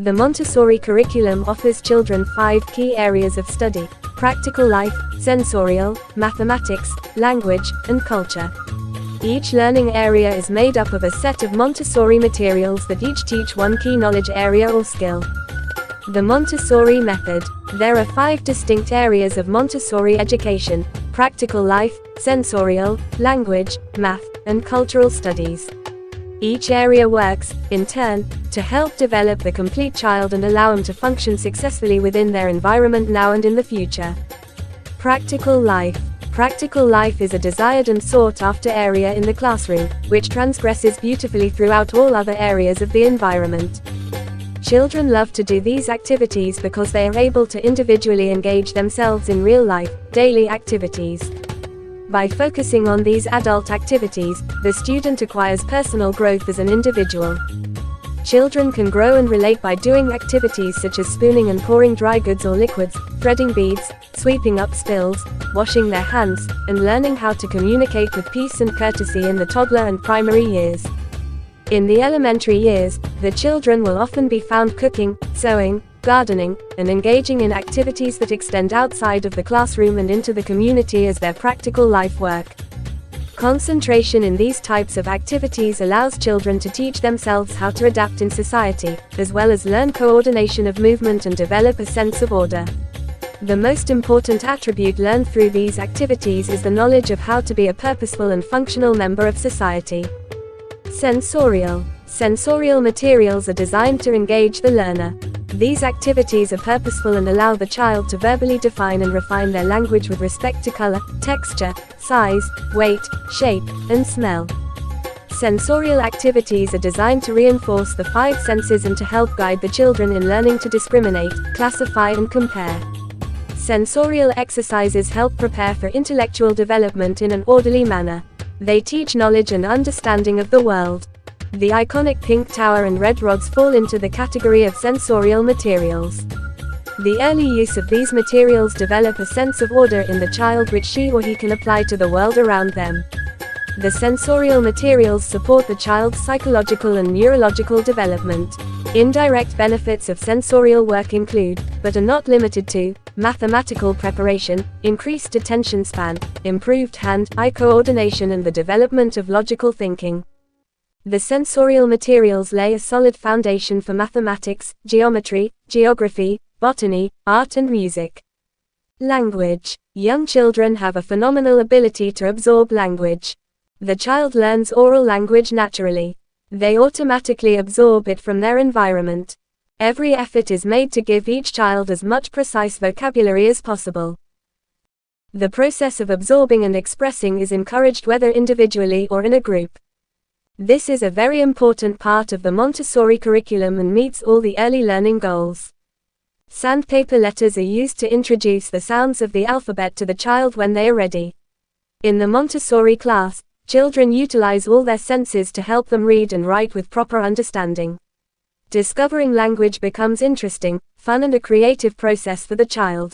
The Montessori curriculum offers children 5 key areas of study: practical life, sensorial, mathematics, language, and culture. Each learning area is made up of a set of Montessori materials that each teach one key knowledge area or skill. The Montessori Method. There are 5 distinct areas of Montessori education: practical life, sensorial, language, math, and cultural studies. Each area works, in turn, to help develop the complete child and allow them to function successfully within their environment now and in the future. Practical life. Practical life is a desired and sought-after area in the classroom, which transgresses beautifully throughout all other areas of the environment. Children love to do these activities because they are able to individually engage themselves in real-life, daily activities. By focusing on these adult activities, the student acquires personal growth as an individual. Children can grow and relate by doing activities such as spooning and pouring dry goods or liquids, threading beads, sweeping up spills, washing their hands, and learning how to communicate with peace and courtesy in the toddler and primary years. In the elementary years, the children will often be found cooking, sewing, gardening, and engaging in activities that extend outside of the classroom and into the community as their practical life work. Concentration in these types of activities allows children to teach themselves how to adapt in society, as well as learn coordination of movement and develop a sense of order. The most important attribute learned through these activities is the knowledge of how to be a purposeful and functional member of society. Sensorial. Sensorial materials are designed to engage the learner. These activities are purposeful and allow the child to verbally define and refine their language with respect to color, texture, size, weight, shape, and smell. Sensorial activities are designed to reinforce the 5 senses and to help guide the children in learning to discriminate, classify, and compare. Sensorial exercises help prepare for intellectual development in an orderly manner. They teach knowledge and understanding of the world. The iconic pink tower and red rods fall into the category of sensorial materials. The early use of these materials develop a sense of order in the child which she or he can apply to the world around them. The sensorial materials support the child's psychological and neurological development. Indirect benefits of sensorial work include, but are not limited to, mathematical preparation, increased attention span, improved hand-eye coordination, and the development of logical thinking. The sensorial materials lay a solid foundation for mathematics, geometry, geography, botany, art, and music. Language. Young children have a phenomenal ability to absorb language. The child learns oral language naturally. They automatically absorb it from their environment. Every effort is made to give each child as much precise vocabulary as possible. The process of absorbing and expressing is encouraged whether individually or in a group. This is a very important part of the Montessori curriculum and meets all the early learning goals. Sandpaper letters are used to introduce the sounds of the alphabet to the child when they are ready. In the Montessori class, children utilize all their senses to help them read and write with proper understanding. Discovering language becomes interesting, fun, and a creative process for the child.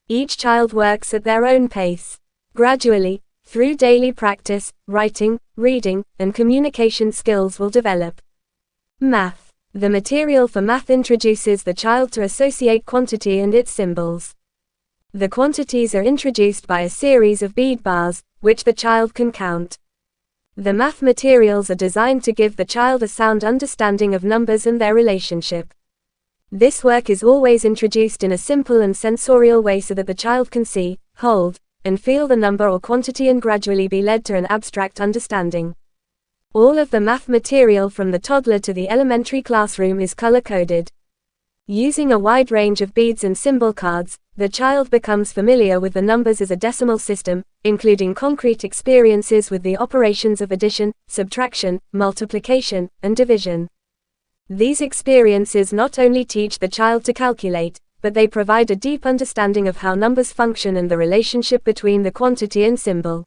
Each child works at their own pace. Gradually, through daily practice, writing, reading, and communication skills will develop. Math. The material for math introduces the child to associate quantity and its symbols. The quantities are introduced by a series of bead bars, which the child can count. The math materials are designed to give the child a sound understanding of numbers and their relationship. This work is always introduced in a simple and sensorial way so that the child can see, hold, and feel the number or quantity and gradually be led to an abstract understanding. All of the math material from the toddler to the elementary classroom is color-coded. Using a wide range of beads and symbol cards, the child becomes familiar with the numbers as a decimal system, including concrete experiences with the operations of addition, subtraction, multiplication, and division. These experiences not only teach the child to calculate, but they provide a deep understanding of how numbers function and the relationship between the quantity and symbol.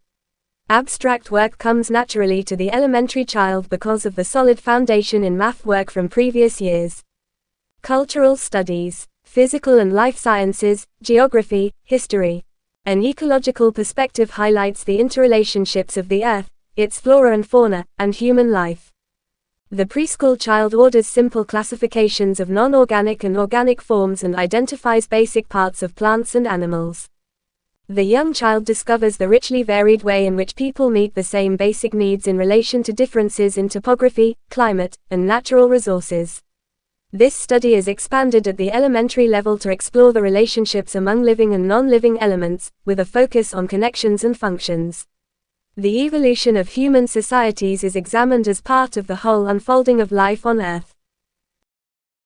Abstract work comes naturally to the elementary child because of the solid foundation in math work from previous years. Cultural studies, physical and life sciences, geography, history. An ecological perspective highlights the interrelationships of the earth, its flora and fauna, and human life. The preschool child orders simple classifications of non-organic and organic forms and identifies basic parts of plants and animals. The young child discovers the richly varied way in which people meet the same basic needs in relation to differences in topography, climate, and natural resources. This study is expanded at the elementary level to explore the relationships among living and non-living elements, with a focus on connections and functions. The evolution of human societies is examined as part of the whole unfolding of life on Earth.